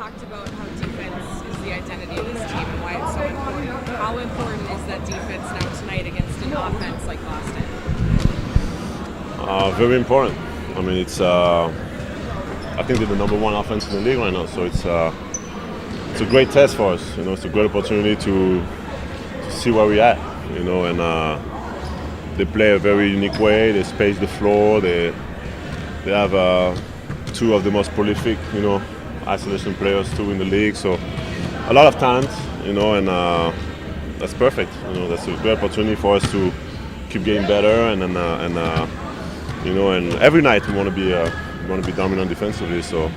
talked about how defense is the identity of this team and why it's so important. How important is that defense now tonight against an offense like Boston? Very important. I mean, it's. I think they're the number one offense in the league right now, so it's a great test for us. It's a great opportunity to see where we're at. And they play a very unique way. They space the floor. They have two of the most prolific, isolation players too in the league. So a lot of talent, and that's perfect. That's a great opportunity for us to keep getting better, and every night we want to be dominant defensively. So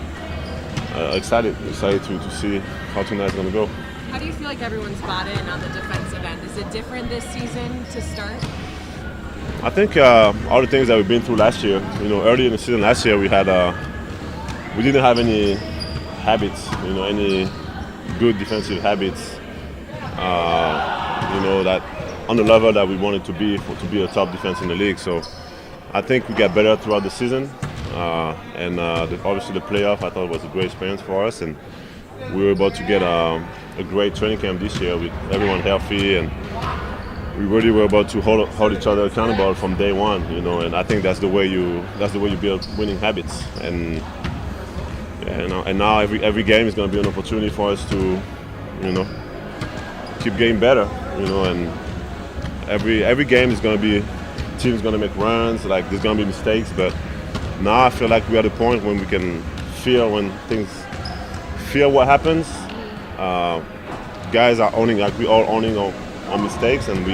excited to see how tonight's going to go. How do you feel like everyone's bought in on the defensive end? Is it different this season to start? I think all the things that we've been through last year, early in the season last year, we didn't have any habits, any good defensive habits, that on the level that we wanted to be a top defense in the league. So I think we got better throughout the season, and obviously the playoff I thought was a great experience for us, and we were able to get a great training camp this year with everyone healthy, and we really were able to hold each other accountable from day one, and I think that's the way you build winning habits. And now every game is going to be an opportunity for us to, keep getting better, and every game is going to be, team's going to make runs, like there's going to be mistakes, but now I feel like we're at a point when we can feel what happens. Guys are owning, like we're all owning our mistakes, and we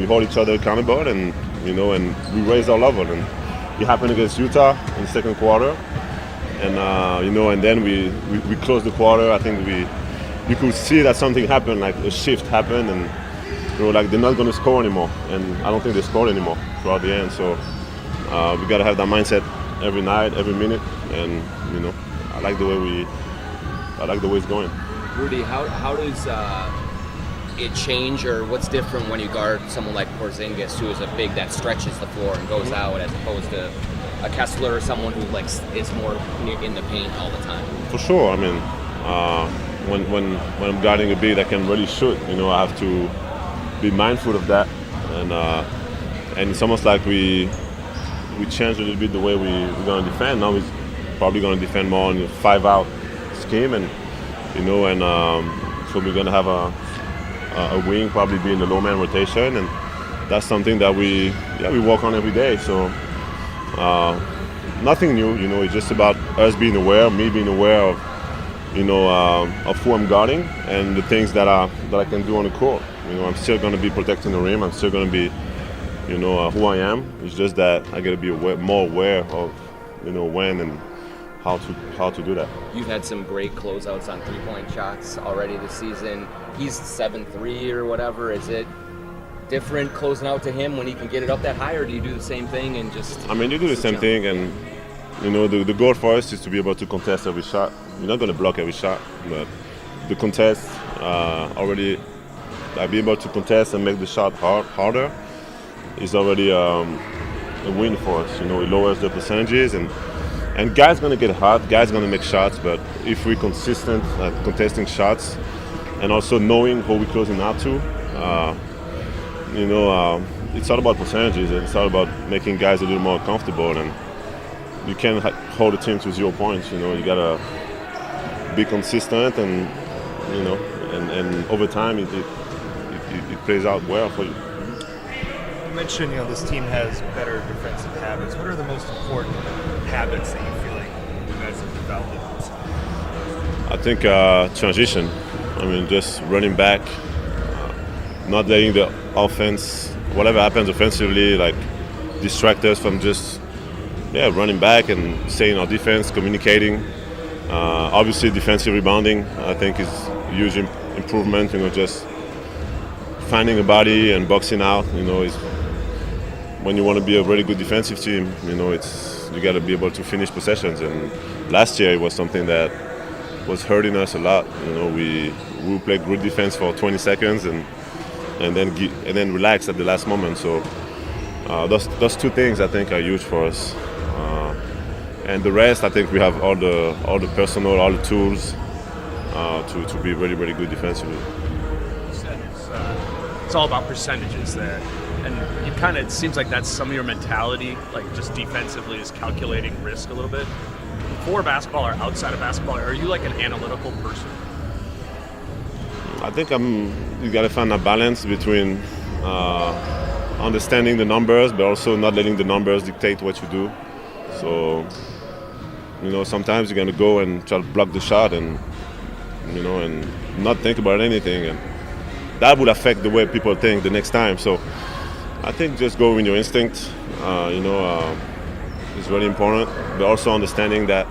hold each other accountable, and and we raise our level. And it happened against Utah in the second quarter, and and then we closed the quarter. I think you could see that something happened, like a shift happened, and like they're not going to score anymore, and I don't think they scored anymore throughout the end. So we got to have that mindset every night, every minute, and I like the way it's going. Rudy, how does it change, or what's different when you guard someone like Porzingis, who is a big that stretches the floor and goes out, as opposed to a Kessler or someone who is more in the paint all the time? For sure. I mean, when I'm guarding a big that can really shoot, I have to be mindful of that, and it's almost like we changed a little bit the way we're going to defend. Now we're probably going to defend more on the 5-out scheme, and so we're going to have a wing probably be in the low man rotation, and that's something that we work on every day. So nothing new, it's just about us being aware, me being aware of of who I'm guarding and the things that I can do on the court. I'm still going to be protecting the rim. I'm still going to be who I am. It's just that I got to be more aware of when and how to do that. You've had some great closeouts on three-point shots already this season. He's 7'3" or whatever. Is it different closing out to him when he can get it up that high, or do you do the same thing and just? I mean, you do the same thing, and the goal for us is to be able to contest every shot. You're not going to block every shot, but the contest already, be able to contest and make the shot harder is already a win for us. It lowers the percentages, and guys gonna get hot, guys gonna make shots, but if we're consistent at contesting shots and also knowing who we're closing out to, it's all about percentages, and it's all about making guys a little more comfortable, and you can't hold a team to 0 points. You gotta be consistent, and and over time it plays out well for you. You mentioned, this team has better defensive habits. What are the most important habits that you feel like you guys have developed? I think transition. I mean, just running back, not letting the offense, whatever happens offensively, like distract us from just running back and staying on defense, communicating. Obviously, defensive rebounding, I think, is a huge improvement. Just finding a body and boxing out. Is when you want to be a really good defensive team. You got to be able to finish possessions. And last year it was something that was hurting us a lot. We played good defense for 20 seconds and then relax at the last moment. So those two things I think are huge for us. and the rest, I think we have all the personnel, all the tools to be really, really good defensively. You said it's all about percentages there, and you kind of, it seems like that's some of your mentality, like just defensively, is calculating risk a little bit. For basketball or outside of basketball, are you like an analytical person? I think you got to find a balance between understanding the numbers, but also not letting the numbers dictate what you do. So, sometimes you're going to go and try to block the shot and not think about anything. And that would affect the way people think the next time. So I think just go with your instinct, is really important, but also understanding that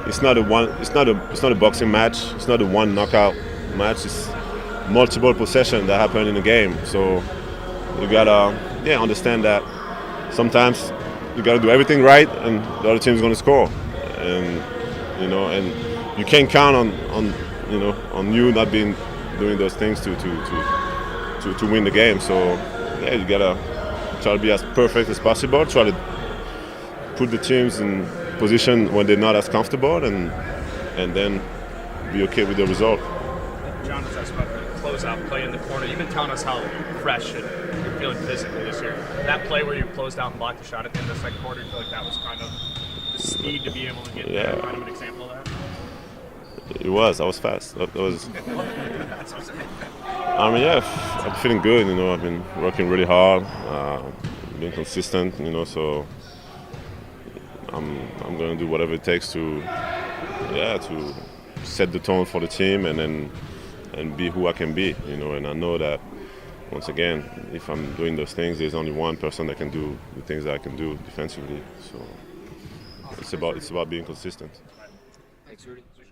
it's not a boxing match. It's not a one knockout match. It's multiple possessions that happen in the game. So you gotta understand that sometimes you gotta do everything right, and the other team's gonna score, and and you can't count on you not doing those things to win the game. So you gotta try to be as perfect as possible. Try to put the teams in position when they're not as comfortable, and then be okay with the result. John was asked about the closeout play in the corner. You've been telling us how fresh and you're feeling physically this year. That play where you closed out and blocked the shot at the end of the second quarter, you feel like that was kind of the speed to be able to get there, kind of an example of that? It was. I was fast. That was. I'm feeling good. I've been working really hard, being consistent. So I'm going to do whatever it takes to set the tone for the team and be who I can be. And I know that once again, if I'm doing those things, there's only one person that can do the things that I can do defensively. So it's about being consistent. Thanks, Rudy.